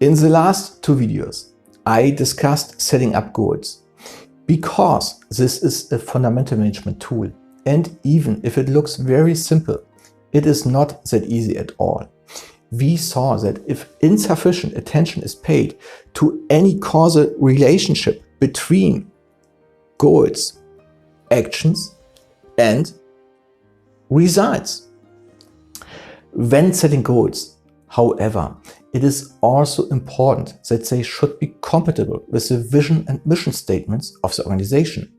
In the last two videos, I discussed setting up goals because this is a fundamental management tool, and even if it looks very simple, it is not that easy at all. We saw that if insufficient attention is paid to any causal relationship between goals, actions, and results. When setting goals, however, it is also important that they should be compatible with the vision and mission statements of the organization.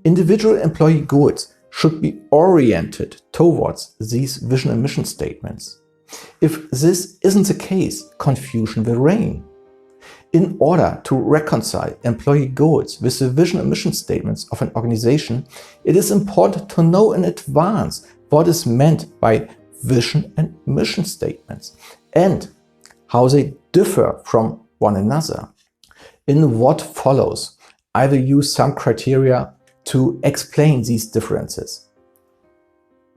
Individual employee goals should be oriented towards these vision and mission statements. If this isn't the case, confusion will reign. In order to reconcile employee goals with the vision and mission statements of an organization, it is important to know in advance what is meant by vision and mission statements and how they differ from one another. In what follows, I will use some criteria to explain these differences.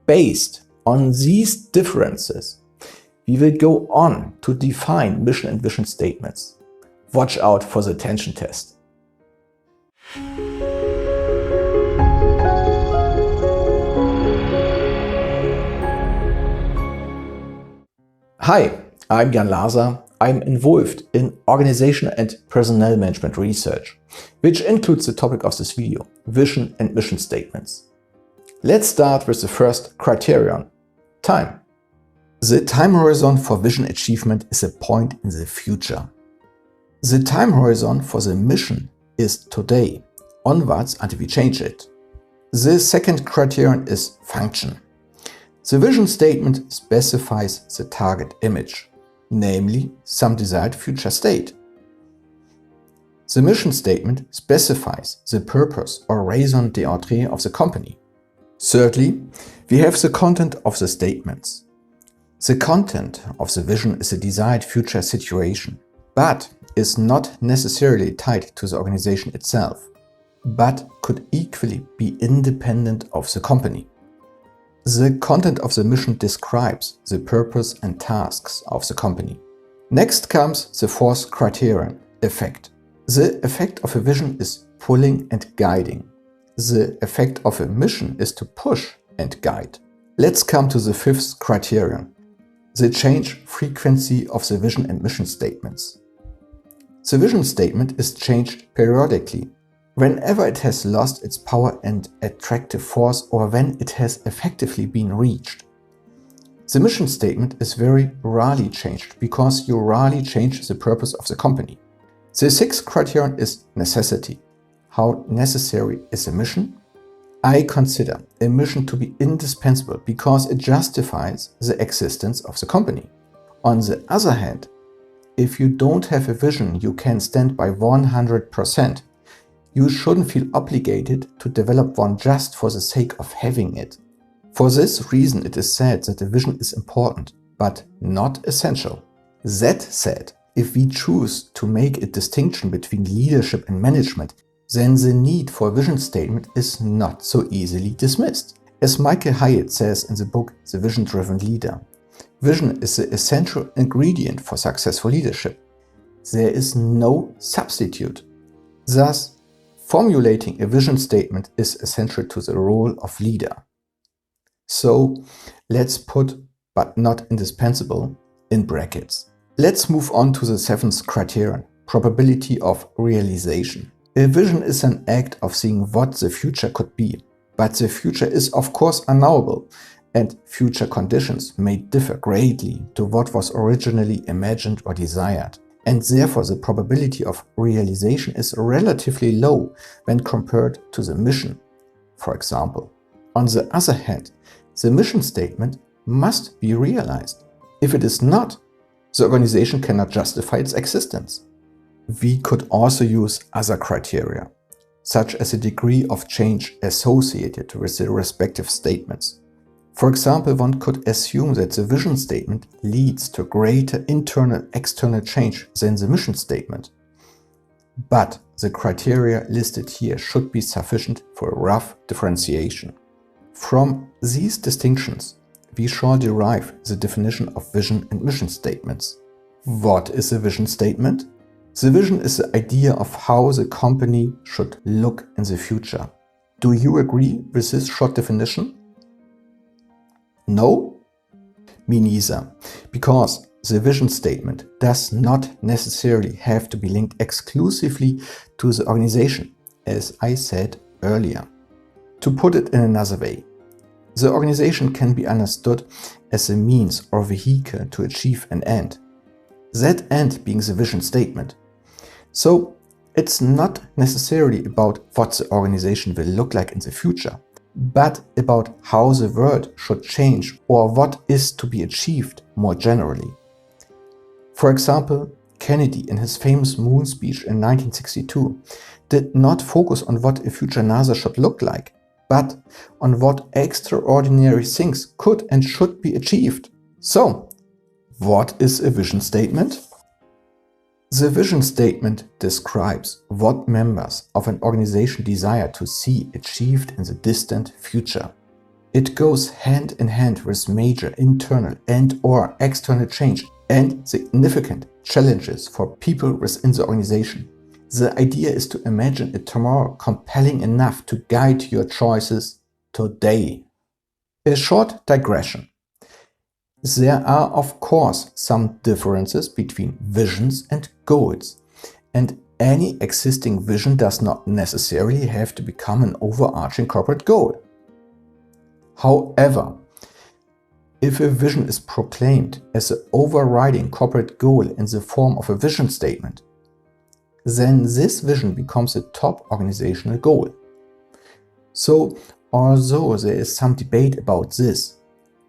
Based on these differences, we will go on to define mission and vision statements. Watch out for the attention test. Hi, I'm Jan Laser. I'm involved in organizational and personnel management research, which includes the topic of this video, vision and mission statements. Let's start with the first criterion, time. The time horizon for vision achievement is a point in the future. The time horizon for the mission is today, onwards until we change it. The second criterion is function. The vision statement specifies the target image, namely some desired future state. The mission statement specifies the purpose or raison d'être of the company. Thirdly, we have the content of the statements. The content of the vision is a desired future situation, but is not necessarily tied to the organization itself, but could equally be independent of the company. The content of the mission describes the purpose and tasks of the company. Next comes the fourth criterion, effect. The effect of a vision is pulling and guiding. The effect of a mission is to push and guide. Let's come to the fifth criterion, the change frequency of the vision and mission statements. The vision statement is changed periodically, whenever it has lost its power and attractive force or when it has effectively been reached. The mission statement is very rarely changed because you rarely change the purpose of the company. The sixth criterion is necessity. How necessary is a mission? I consider a mission to be indispensable because it justifies the existence of the company. On the other hand, if you don't have a vision you can stand by 100%, you shouldn't feel obligated to develop one just for the sake of having it. For this reason, it is said that a vision is important, but not essential. That said, if we choose to make a distinction between leadership and management, then the need for a vision statement is not so easily dismissed. As Michael Hyatt says in the book The Vision-Driven Leader, vision is the essential ingredient for successful leadership. There is no substitute. Thus, formulating a vision statement is essential to the role of leader. So let's put "but not indispensable" in brackets. Let's move on to the seventh criterion, probability of realization. A vision is an act of seeing what the future could be, but the future is of course unknowable, and future conditions may differ greatly to what was originally imagined or desired. And therefore the probability of realization is relatively low when compared to the mission, for example. On the other hand, the mission statement must be realized. If it is not, the organization cannot justify its existence. We could also use other criteria, such as a degree of change associated with the respective statements. For example, one could assume that the vision statement leads to greater internal-external change than the mission statement. But the criteria listed here should be sufficient for a rough differentiation. From these distinctions, we shall derive the definition of vision and mission statements. What is a vision statement? The vision is the idea of how the company should look in the future. Do you agree with this short definition? No? Me neither, because the vision statement does not necessarily have to be linked exclusively to the organization, as I said earlier. To put it in another way, the organization can be understood as a means or vehicle to achieve an end. That end being the vision statement. So it's not necessarily about what the organization will look like in the future, but about how the world should change or what is to be achieved more generally. For example, Kennedy in his famous moon speech in 1962 did not focus on what a future NASA should look like, but on what extraordinary things could and should be achieved. So, what is a vision statement? The vision statement describes what members of an organization desire to see achieved in the distant future. It goes hand in hand with major internal and/or external change and significant challenges for people within the organization. The idea is to imagine a tomorrow compelling enough to guide your choices today. A short digression. There are of course some differences between visions and goals, and any existing vision does not necessarily have to become an overarching corporate goal. However, if a vision is proclaimed as the overriding corporate goal in the form of a vision statement, then this vision becomes a top organizational goal. So, although there is some debate about this,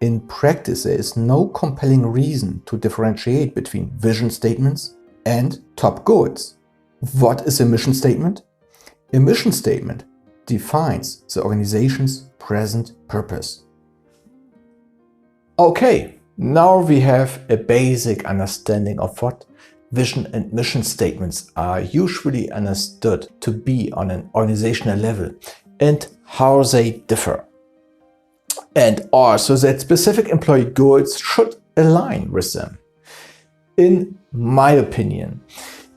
in practice there is no compelling reason to differentiate between vision statements and top goals. What is a mission statement? A mission statement defines the organization's present purpose. Okay, now we have a basic understanding of what vision and mission statements are usually understood to be on an organizational level and how they differ. And also that specific employee goals should align with them. In my opinion,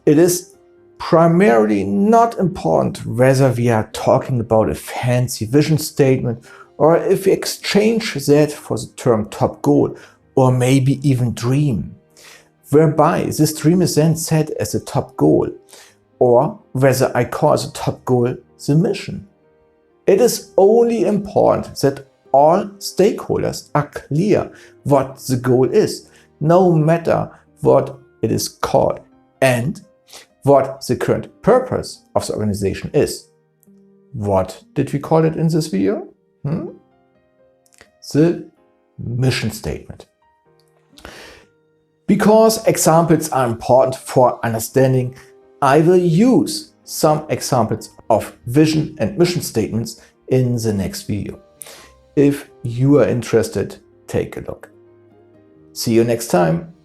it is primarily not important whether we are talking about a fancy vision statement or if we exchange that for the term top goal or maybe even dream, whereby this dream is then set as a top goal, or whether I call the top goal the mission. It is only important that all stakeholders are clear what the goal is, no matter what it is called and what the current purpose of the organization is. What did we call it in this video? The mission statement. Because examples are important for understanding, I will use some examples of vision and mission statements in the next video. If you are interested, take a look. See you next time.